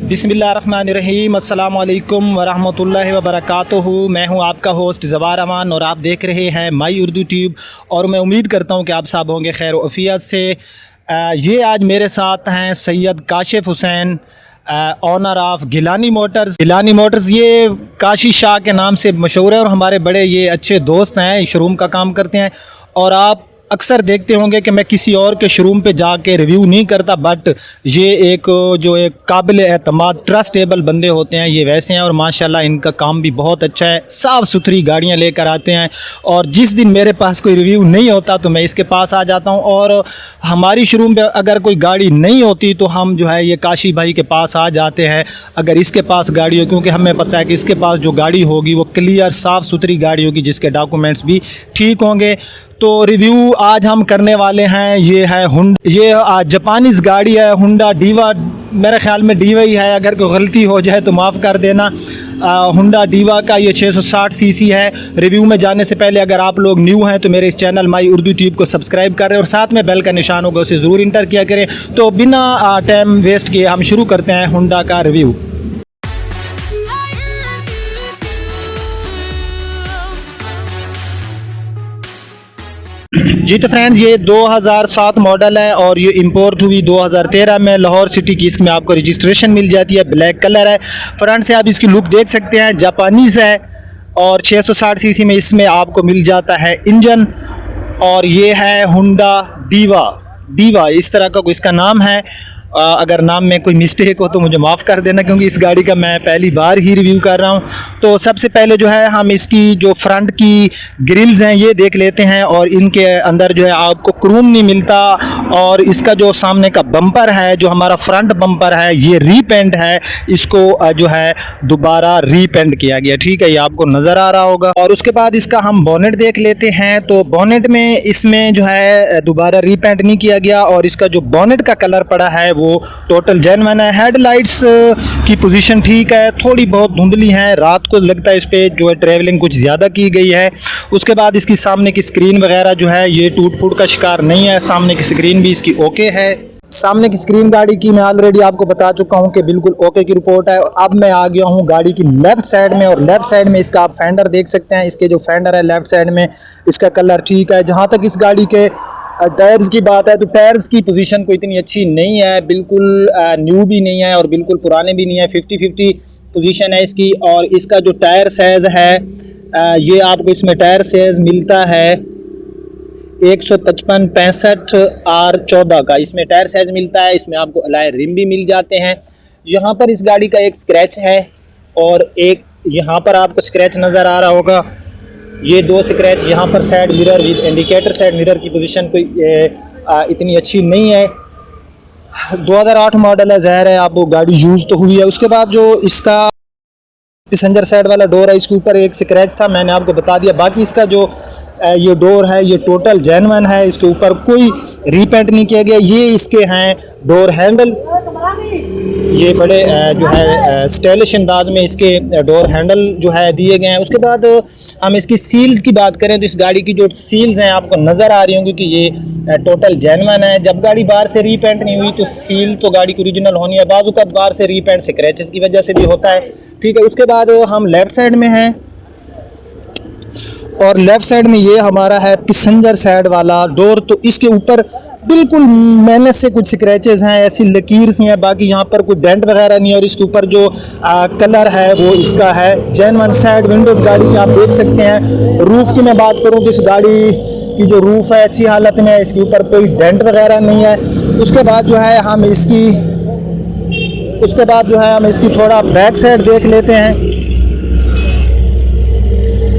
बिस्मिल्लाहिर्रहमानिर्रहीम अस्सलाम वालेकुम वरहमतुल्लाहि वबरकातुहू। मैं हूं आपका होस्ट ज़वार अमान और आप देख रहे हैं माई उर्दू ट्यूब। और मैं उम्मीद करता हूं कि आप सब होंगे खैर आफियत से। ये आज मेरे साथ हैं Syed Kashif Hussain, owner of Gilani Motors. Gilani Motors ये काशी शाह के नाम से मशहूर है और हमारे बड़े ये अच्छे दोस्त हैं, शोरूम का काम करते हैं। और आप अक्सर देखते होंगे कि मैं किसी और के शोरूम पे जाके रिव्यू नहीं करता, बट ये एक काबिल एतमाद ट्रस्टेबल बंदे होते हैं, ये वैसे हैं। और माशाल्लाह इनका काम भी बहुत अच्छा है, साफ़ सुथरी गाड़ियां लेकर आते हैं। और जिस दिन मेरे पास कोई रिव्यू नहीं होता तो मैं इसके पास आ जाता हूं। और हमारी शोरूम पे अगर कोई गाड़ी नहीं होती तो हम जो है ये काशी भाई के पास आ जाते हैं अगर इसके पास गाड़ी हो, क्योंकि हमें पता है कि इसके पास जो गाड़ी होगी वो क्लियर साफ़ सुथरी गाड़ी होगी जिसके डॉक्यूमेंट्स भी ठीक होंगे। तो रिव्यू आज हम करने वाले हैं, ये है जापानीज़ गाड़ी है हुंडा डीवा। मेरे ख्याल में डीवा ही है, अगर कोई गलती हो जाए तो माफ़ कर देना। हुंडा डीवा का ये 660 सीसी है। रिव्यू में जाने से पहले अगर आप लोग न्यू हैं तो मेरे इस चैनल माई उर्दू ट्यूब को सब्सक्राइब करें और साथ में बेल का निशान होगा उसे ज़रूर इंटर किया करें। तो बिना टाइम वेस्ट किए हम शुरू करते हैं हुंडा का रिव्यू। जी तो फ्रेंड्स, ये 2007 मॉडल है और ये इंपोर्ट हुई 2013 में लाहौर सिटी की। इसमें आपको रजिस्ट्रेशन मिल जाती है, ब्लैक कलर है। फ्रंट से आप इसकी लुक देख सकते हैं, जापानीज़ है। और 660 सीसी में इसमें आपको मिल जाता है इंजन। और ये है हुंडा डीवा इस तरह का इसका नाम है। अगर नाम में कोई मिस्टेक हो तो मुझे माफ़ कर देना, क्योंकि इस गाड़ी का मैं पहली बार ही रिव्यू कर रहा हूँ। तो सबसे पहले जो है हम इसकी जो फ्रंट की ग्रिल्स हैं ये देख लेते हैं। और इनके अंदर जो है आपको क्रोम नहीं मिलता। और इसका जो सामने का बम्पर है, जो हमारा फ्रंट बम्पर है, ये रीपेंट है। इसको जो है दोबारा रीपेंट किया गया, ठीक है, ये आपको नज़र आ रहा होगा। और उसके बाद इसका हम बोनेट देख लेते हैं। तो बोनेट में इसमें जो है दोबारा रीपेंट नहीं किया गया और इसका जो बोनेट का कलर पड़ा है वो टोटल जेन्युइन है। हेडलाइट्स की पोजीशन ठीक है, थोड़ी बहुत धुंधली हैं, रात को लगता है इस पे जो है ट्रैवलिंग कुछ ज़्यादा की गई है। उसके बाद इसकी सामने की स्क्रीन वगैरह जो है ये टूट फूट का शिकार नहीं है, सामने की स्क्रीन भी इसकी ओके है। सामने की स्क्रीन गाड़ी की मैं ऑलरेडी आपको बता चुका हूं कि बिल्कुल ओके की रिपोर्ट है। अब मैं आ गया हूं गाड़ी की लेफ़्ट साइड में, और लेफ़्ट साइड में इसका आप फेंडर देख सकते हैं। इसके जो फेंडर है लेफ़्ट साइड में, इसका कलर ठीक है। जहां तक इस गाड़ी के टायर्स की बात है तो टायर्स की पोजीशन कोई इतनी अच्छी नहीं है, बिल्कुल न्यू भी नहीं है और बिल्कुल पुराने भी नहीं है, 50-50 पोजीशन है इसकी। और इसका जो टायर साइज़ है ये आपको इसमें टायर साइज़ मिलता है 155-65 R14 का इसमें टायर साइज़ मिलता है। इसमें आपको अलॉय रिम भी मिल जाते हैं। यहाँ पर इस गाड़ी का एक स्क्रैच है और एक यहाँ पर आपको स्क्रैच नज़र आ रहा होगा। ये दो स्क्रैच यहाँ पर side mirror with indicator side mirror की पोजीशन कोई इतनी अच्छी नहीं है। 2008 मॉडल है, ज़ाहिर है आप वो गाड़ी यूज़ तो हुई है। उसके बाद जो इसका पैसेंजर साइड वाला डोर है इसके ऊपर एक स्क्रैच था, मैंने आपको बता दिया। बाकी इसका जो ये डोर है ये टोटल जेन्युइन है, इसके ऊपर कोई रीपेंट नहीं किया गया। ये इसके हैं डोर हैंडल, ये बड़े जो है स्टाइलिश अंदाज में इसके डोर हैंडल जो है दिए गए हैं। उसके बाद हम इसकी सील्स की बात करें तो इस गाड़ी की जो सील्स हैं आपको नज़र आ रही होंगी कि ये टोटल जेन्युइन है। जब गाड़ी बाहर से रीपेंट नहीं हुई तो सील तो गाड़ी की ओरिजिनल होनी है, बाजू का बाहर से रीपेंट स्क्रैचेस की वजह से भी होता है, ठीक है। उसके बाद हम लेफ़्ट साइड में हैं और लेफ़्ट साइड में ये हमारा है पैसेंजर साइड वाला डोर। तो इसके ऊपर बिल्कुल मेहनत से कुछ स्क्रैचेस हैं, ऐसी लकीर सी हैं, बाकी यहाँ पर कोई डेंट वगैरह नहीं है। और इसके ऊपर जो कलर है वो इसका है जेन्युइन। साइड विंडोज़ गाड़ी की आप देख सकते हैं। रूफ़ की मैं बात करूँ तो इस गाड़ी की जो रूफ़ है अच्छी हालत में है, इसके ऊपर कोई डेंट वगैरह नहीं है। उसके बाद जो है हम इसकी थोड़ा बैक साइड देख लेते हैं।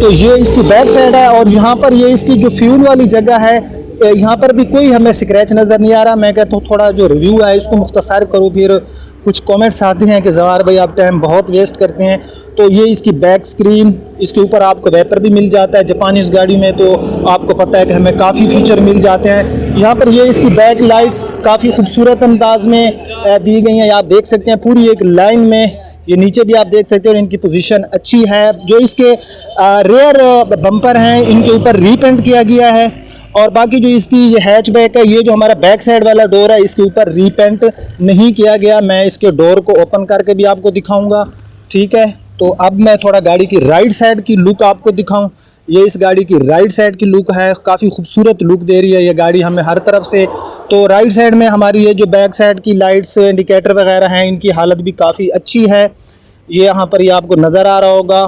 तो ये इसकी बैक साइड है और यहाँ पर ये इसकी जो फ्यूल वाली जगह है यहाँ पर भी कोई हमें स्क्रैच नज़र नहीं आ रहा। मैं कहता हूँ थोड़ा जो रिव्यू है इसको मुख्तसर करूँ, फिर कुछ कमेंट्स आते हैं कि ज़वार भाई आप टाइम बहुत वेस्ट करते हैं। तो ये इसकी बैक स्क्रीन, इसके ऊपर आपको वेपर भी मिल जाता है। जापानीज़ गाड़ी में तो आपको पता है कि हमें काफ़ी फ़ीचर मिल जाते हैं। यहाँ पर ये इसकी बैक लाइट्स काफ़ी खूबसूरत अंदाज में दी गई हैं, आप देख सकते हैं पूरी एक लाइन में। ये नीचे भी आप देख सकते हैं और इनकी पोजीशन अच्छी है। जो इसके रेयर बम्पर हैं इनके ऊपर रीपेंट किया गया है और बाकी जो इसकी ये हैचबैक है, ये जो हमारा बैक साइड वाला डोर है इसके ऊपर रीपेंट नहीं किया गया। मैं इसके डोर को ओपन करके भी आपको दिखाऊंगा, ठीक है। तो अब मैं थोड़ा गाड़ी की राइट साइड की लुक आपको दिखाऊं। ये इस गाड़ी की राइट साइड की लुक है, काफ़ी खूबसूरत लुक दे रही है ये गाड़ी हमें हर तरफ से। तो राइट साइड में हमारी ये जो बैक साइड की लाइट्स इंडिकेटर वगैरह हैं, इनकी हालत भी काफ़ी अच्छी है। ये यहाँ पर ये आपको नज़र आ रहा होगा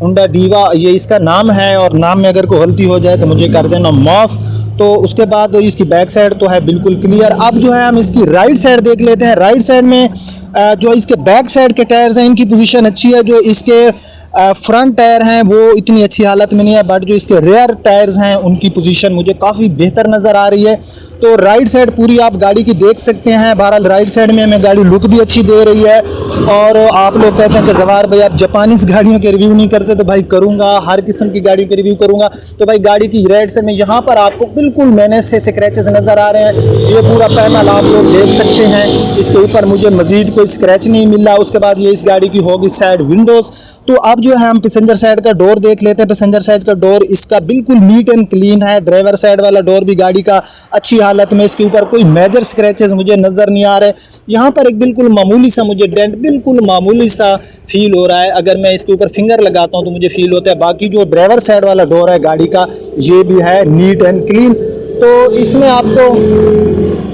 हुंडा डीवा ये इसका नाम है, और नाम में अगर कोई गलती हो जाए तो मुझे कर देना माफ़। तो उसके बाद इसकी बैक साइड तो है बिल्कुल क्लियर। अब जो है हम इसकी राइट साइड देख लेते हैं। राइट साइड में जो इसके बैक साइड के टायर्स हैं इनकी पोजीशन अच्छी है। जो इसके फ्रंट टायर हैं वो इतनी अच्छी हालत में नहीं है, बट जो इसके रेयर टायर्स हैं उनकी पोजीशन मुझे काफ़ी बेहतर नज़र आ रही है। तो राइट साइड पूरी आप गाड़ी की देख सकते हैं। बहरहाल राइट साइड में हमें गाड़ी लुक भी अच्छी दे रही है। और आप लोग कहते हैं कि जवार भाई आप जापानीज़ गाड़ियों के रिव्यू नहीं करते, तो भाई करूँगा, हर किस्म की गाड़ी के रिव्यू करूँगा। तो भाई गाड़ी की राइट साइड में यहाँ पर आपको बिल्कुल मैंने से स्क्रैचेस नज़र आ रहे हैं। ये पूरा पैनल आप लोग देख सकते हैं, इसके ऊपर मुझे मज़ीद कोई स्क्रैच नहीं मिला। उसके बाद ये इस गाड़ी की होगी साइड विंडोज़। तो अब जो है हम पैसेंजर साइड का डोर देख लेते हैं। पैसेंजर साइड का डोर इसका बिल्कुल नीट एंड क्लीन है। ड्राइवर साइड वाला डोर भी गाड़ी का अच्छी हालत में, इसके ऊपर कोई मेजर स्क्रैचेस मुझे नज़र नहीं आ रहे। यहाँ पर एक बिल्कुल मामूली सा मुझे डेंट बिल्कुल मामूली सा फील हो रहा है, अगर मैं इसके ऊपर फिंगर लगाता हूँ तो मुझे फील होता है। बाकी जो ड्राइवर साइड वाला डोर है गाड़ी का ये भी है नीट एंड क्लीन। तो इसमें आपको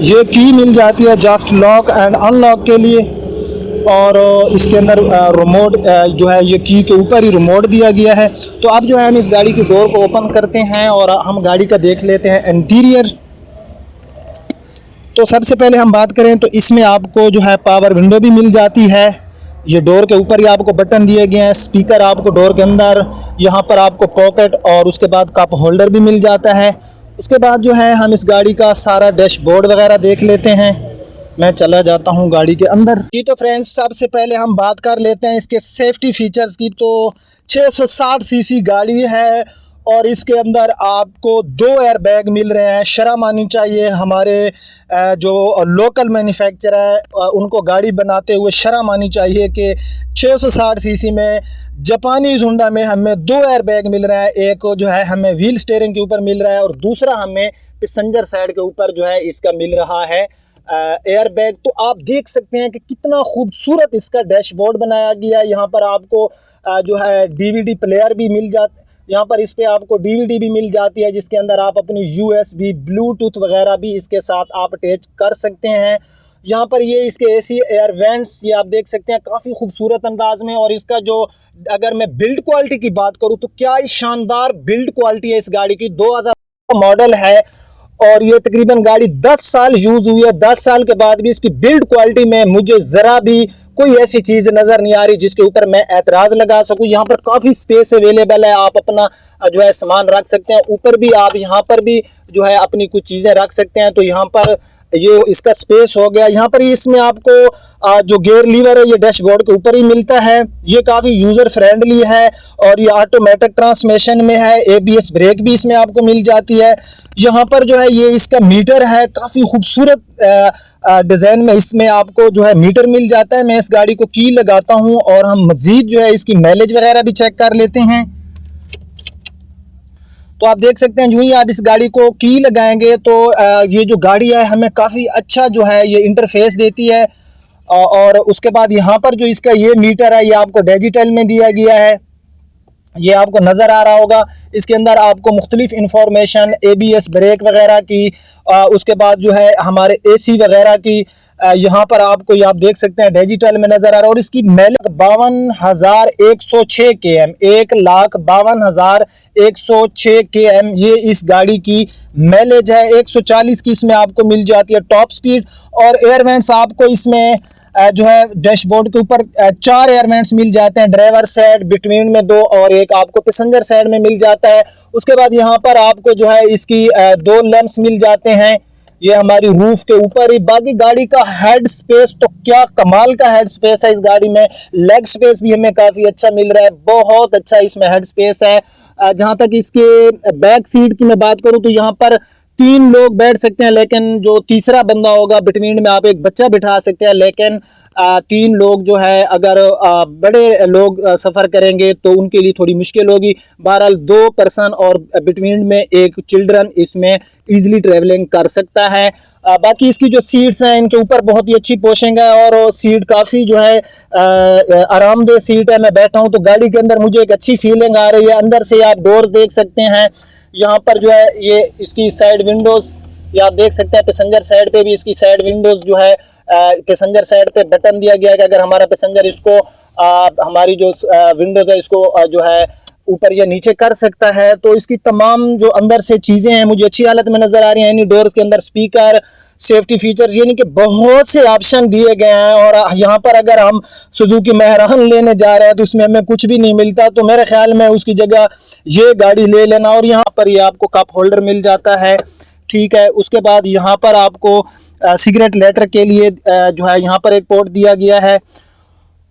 ये की मिल जाती है जस्ट लॉक एंड अनलॉक के लिए, और इसके अंदर रिमोट जो है ये की के ऊपर ही रिमोट दिया गया है। तो अब जो है हम इस गाड़ी की डोर को ओपन करते हैं और हम गाड़ी का देख लेते हैं इंटीरियर। तो सबसे पहले हम बात करें तो इसमें आपको जो है पावर विंडो भी मिल जाती है। ये डोर के ऊपर ही आपको बटन दिए गए हैं, स्पीकर आपको डोर के अंदर, यहाँ पर आपको पॉकेट और उसके बाद कप होल्डर भी मिल जाता है। उसके बाद जो है हम इस गाड़ी का सारा डैशबोर्ड वगैरह देख लेते हैं। मैं चला जाता हूं गाड़ी के अंदर जी। तो फ्रेंड्स सबसे पहले हम बात कर लेते हैं इसके सेफ्टी फीचर्स की। तो 660 सीसी गाड़ी है और इसके अंदर आपको 2 एयर बैग मिल रहे हैं। शर्म आनी चाहिए हमारे जो लोकल मैन्युफैक्चरर है उनको गाड़ी बनाते हुए शर्म आनी चाहिए कि 660 सीसी में जापानीज़ हुंडा में हमें 2 एयर बैग मिल रहा है। एक जो है हमें व्हील स्टीयरिंग के ऊपर मिल रहा है और दूसरा हमें पैसेंजर साइड के ऊपर जो है इसका मिल रहा है एयर बैग। तो आप देख सकते हैं कि कितना खूबसूरत इसका डैशबोर्ड बनाया गया है। यहाँ पर आपको जो है डीवीडी प्लेयर भी मिल जाता है, यहाँ पर इस पे आपको डीवीडी भी मिल जाती है जिसके अंदर आप अपनी यूएसबी ब्लूटूथ वगैरह भी इसके साथ आप अटैच कर सकते हैं। यहाँ पर ये इसके एसी एयर वेंट्स ये आप देख सकते हैं काफ़ी खूबसूरत अंदाज में। और इसका जो अगर मैं बिल्ड क्वालिटी की बात करूँ तो क्या ही शानदार बिल्ड क्वालिटी है इस गाड़ी की। 2000 मॉडल है और ये तकरीबन गाड़ी 10 साल यूज़ हुई है। 10 साल के बाद भी इसकी बिल्ड क्वालिटी में मुझे ज़रा भी कोई ऐसी चीज़ नज़र नहीं आ रही जिसके ऊपर मैं एतराज़ लगा सकूं। यहाँ पर काफ़ी स्पेस अवेलेबल है, आप अपना जो है सामान रख सकते हैं। ऊपर भी आप यहाँ पर भी जो है अपनी कुछ चीज़ें रख सकते हैं। तो यहाँ पर ये इसका स्पेस हो गया। यहाँ पर इसमें आपको जो गियर लीवर है ये डैशबोर्ड के ऊपर ही मिलता है। ये काफ़ी यूज़र फ्रेंडली है और ये ऑटोमेटिक ट्रांसमिशन में है। एबीएस ब्रेक भी इसमें आपको मिल जाती है। यहाँ पर जो है ये इसका मीटर है, काफ़ी खूबसूरत डिज़ाइन में इसमें आपको जो है मीटर मिल जाता है। मैं इस गाड़ी को की लगाता हूँ और हम मज़ीद जो है इसकी माइलेज वगैरह भी चेक कर लेते हैं। तो आप देख सकते हैं जो ही आप इस गाड़ी को की लगाएंगे तो ये जो गाड़ी है हमें काफ़ी अच्छा जो है ये इंटरफेस देती है। और उसके बाद यहाँ पर जो इसका ये मीटर है ये आपको डिजिटल में दिया गया है, ये आपको नज़र आ रहा होगा। इसके अंदर आपको मुख्तलिफ इंफॉर्मेशन एबीएस ब्रेक वगैरह की, उसके बाद जो है हमारे एसी वगैरह की यहाँ पर आपको ये आप देख सकते हैं डिजिटल में नज़र आ रहा है। और इसकी माइलेज 52,106 km 1,52,106 km ये इस गाड़ी की माइलेज है। 140 की इसमें आपको मिल जाती है टॉप स्पीड। और एयर वेंट्स आपको इसमें जो है डैशबोर्ड के ऊपर 4 एयर वेंट्स मिल जाते हैं। ड्राइवर साइड बिटवीन में 2 और एक आपको पैसेंजर साइड में मिल जाता है। उसके बाद यहाँ पर आपको जो है इसकी 2 लैंप्स मिल जाते हैं, ये हमारी रूफ के ऊपर ही। बाकी गाड़ी का हेड स्पेस तो क्या कमाल का हेड स्पेस है इस गाड़ी में। लेग स्पेस भी हमें काफ़ी अच्छा मिल रहा है, बहुत अच्छा इसमें हेड स्पेस है। जहाँ तक इसके बैक सीट की मैं बात करूँ तो यहाँ पर 3 लोग बैठ सकते हैं, लेकिन जो तीसरा बंदा होगा बिटवीन में आप एक बच्चा बिठा सकते हैं। लेकिन तीन लोग जो है अगर बड़े लोग सफ़र करेंगे तो उनके लिए थोड़ी मुश्किल होगी। बहरहाल 2 पर्सन और बिटवीन में एक चिल्ड्रन इसमें ईजिली ट्रेवलिंग कर सकता है। बाकी इसकी जो सीट्स हैं इनके ऊपर बहुत ही अच्छी पोशिंग है और सीट काफ़ी जो है आरामदेह सीट है। मैं बैठा हूँ तो गाड़ी के अंदर मुझे एक अच्छी फीलिंग आ रही है। अंदर से आप डोर्स देख सकते हैं, यहाँ पर जो है ये इसकी साइड विंडोज़ ये आप देख सकते हैं। पैसेंजर साइड पे भी इसकी साइड विंडोज़ जो है पैसेंजर साइड पे बटन दिया गया है कि अगर हमारा पैसेंजर इसको हमारी जो विंडोज़ है इसको जो है ऊपर या नीचे कर सकता है। तो इसकी तमाम जो अंदर से चीज़ें हैं मुझे अच्छी हालत में नज़र आ रही हैं। यानी डोर्स के अंदर स्पीकर, सेफ्टी फीचर्स, यानी कि बहुत से ऑप्शन दिए गए हैं। और यहाँ पर अगर हम सुजुकी मेहरान लेने जा रहे हैं तो इसमें हमें कुछ भी नहीं मिलता, तो मेरे ख्याल में उसकी जगह ये गाड़ी ले लेना। और यहाँ पर ये आपको कप होल्डर मिल जाता है, ठीक है। उसके बाद यहाँ पर आपको सिगरेट लेटर के लिए जो है यहाँ पर एक पोर्ट दिया गया है।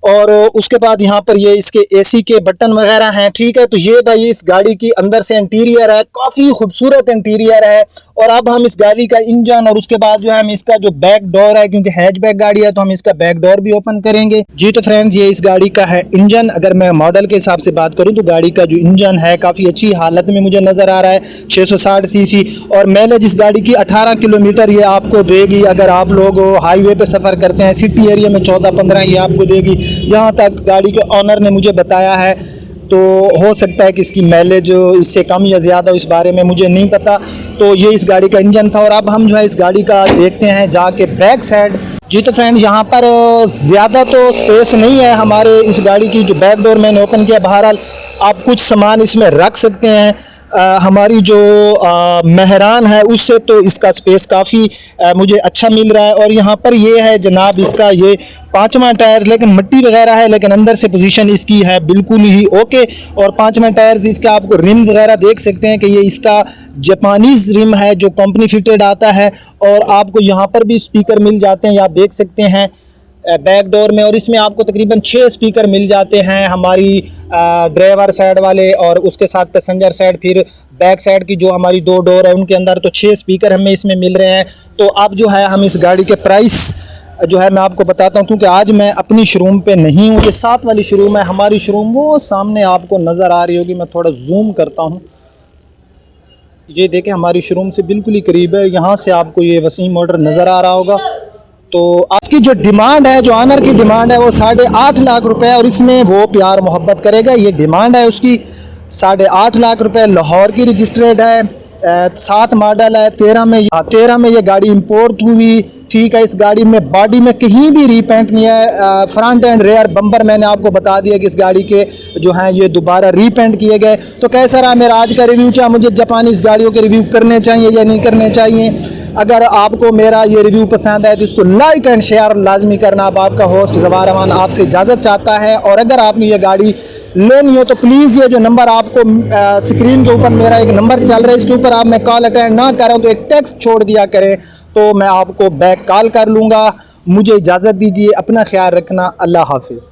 और उसके बाद यहाँ पर ये इसके एसी के बटन वगैरह हैं, ठीक है। तो ये भाई इस गाड़ी की अंदर से इंटीरियर है, काफ़ी खूबसूरत इंटीरियर है। और अब हम इस गाड़ी का इंजन और उसके बाद जो है हम इसका जो बैक डोर है, क्योंकि हैचबैक गाड़ी है तो हम इसका बैक डोर भी ओपन करेंगे। जी तो फ्रेंड्स ये इस गाड़ी का है इंजन। अगर मैं मॉडल के हिसाब से बात करूँ तो गाड़ी का जो इंजन है काफ़ी अच्छी हालत में मुझे नज़र आ रहा है। 660 सीसी और माइलेज इस गाड़ी की 18 किलोमीटर ये आपको देगी। अगर आप लोग हाईवे पे सफ़र करते हैं, सिटी एरिया में 14-15 ये आपको देगी, जहाँ तक गाड़ी के ऑनर ने मुझे बताया है। तो हो सकता है कि इसकी माइलेज इससे कम या ज़्यादा हो, इस बारे में मुझे नहीं पता। तो ये इस गाड़ी का इंजन था। और अब हम जो है इस गाड़ी का देखते हैं जाके बैक साइड। जी तो फ्रेंड्स यहाँ पर ज़्यादा तो स्पेस नहीं है हमारे इस गाड़ी की। जो बैक डोर मैंने ओपन किया, बहरहाल आप कुछ सामान इसमें रख सकते हैं। हमारी जो मेहरान है उससे तो इसका स्पेस काफ़ी मुझे अच्छा मिल रहा है। और यहाँ पर ये है जनाब इसका ये 5वां टायर, लेकिन मिट्टी वगैरह है, लेकिन अंदर से पोजीशन इसकी है बिल्कुल ही ओके। और 5वां टायर इसका आपको रिम वगैरह देख सकते हैं कि ये इसका जापानीज़ रिम है जो कंपनी फिटेड आता है। और आपको यहाँ पर भी स्पीकर मिल जाते हैं, आप देख सकते हैं बैक डोर में। और इसमें आपको तकरीबन 6 स्पीकर मिल जाते हैं, हमारी ड्राइवर साइड वाले और उसके साथ पैसेंजर साइड। फिर बैक साइड की जो हमारी 2 डोर है उनके अंदर तो 6 स्पीकर हमें इसमें मिल रहे हैं। तो अब जो है हम इस गाड़ी के प्राइस जो है मैं आपको बताता हूँ, क्योंकि आज मैं अपनी शोरूम पे नहीं हूँ, ये साथ वाली शोरूम है। हमारी शोरूम वो सामने आपको नज़र आ रही होगी, मैं थोड़ा जूम करता हूँ। ये देखें हमारी शोरूम से बिल्कुल ही करीब है, यहाँ से आपको ये वसीम मोटर नज़र आ रहा होगा। तो आज की जो डिमांड है, जो ऑनर की डिमांड है वो 8.5 लाख रुपए, और इसमें वो प्यार मोहब्बत करेगा। ये डिमांड है उसकी 8.5 लाख रुपए। लाहौर की रजिस्ट्रेड है, 7 मॉडल है, 13 में ये गाड़ी इंपोर्ट हुई, ठीक है। इस गाड़ी में बॉडी में कहीं भी रीपेंट नहीं है। फ्रंट एंड रेयर बम्पर मैंने आपको बता दिया कि इस गाड़ी के जो हैं ये दोबारा रीपेंट किए गए। तो कैसा रहा मेरा आज का रिव्यू? क्या मुझे जापानीज़ गाड़ियों के रिव्यू करने चाहिए या नहीं करने चाहिए? अगर आपको मेरा ये रिव्यू पसंद आए तो इसको लाइक एंड शेयर लाजमी करना। अब आपका होस्ट ज़वार रहमान आपसे इजाज़त चाहता है। और अगर आपने ये गाड़ी लेनी हो तो प्लीज़ ये जो नंबर आपको स्क्रीन के ऊपर मेरा एक नंबर चल रहा है, इसके ऊपर आप मैं कॉल अटेंड ना कर रहा हूँ तो एक टेक्स्ट छोड़ दिया करें, तो मैं आपको बैक कॉल कर लूँगा। मुझे इजाज़त दीजिए, अपना ख्याल रखना, अल्लाह हाफिज़।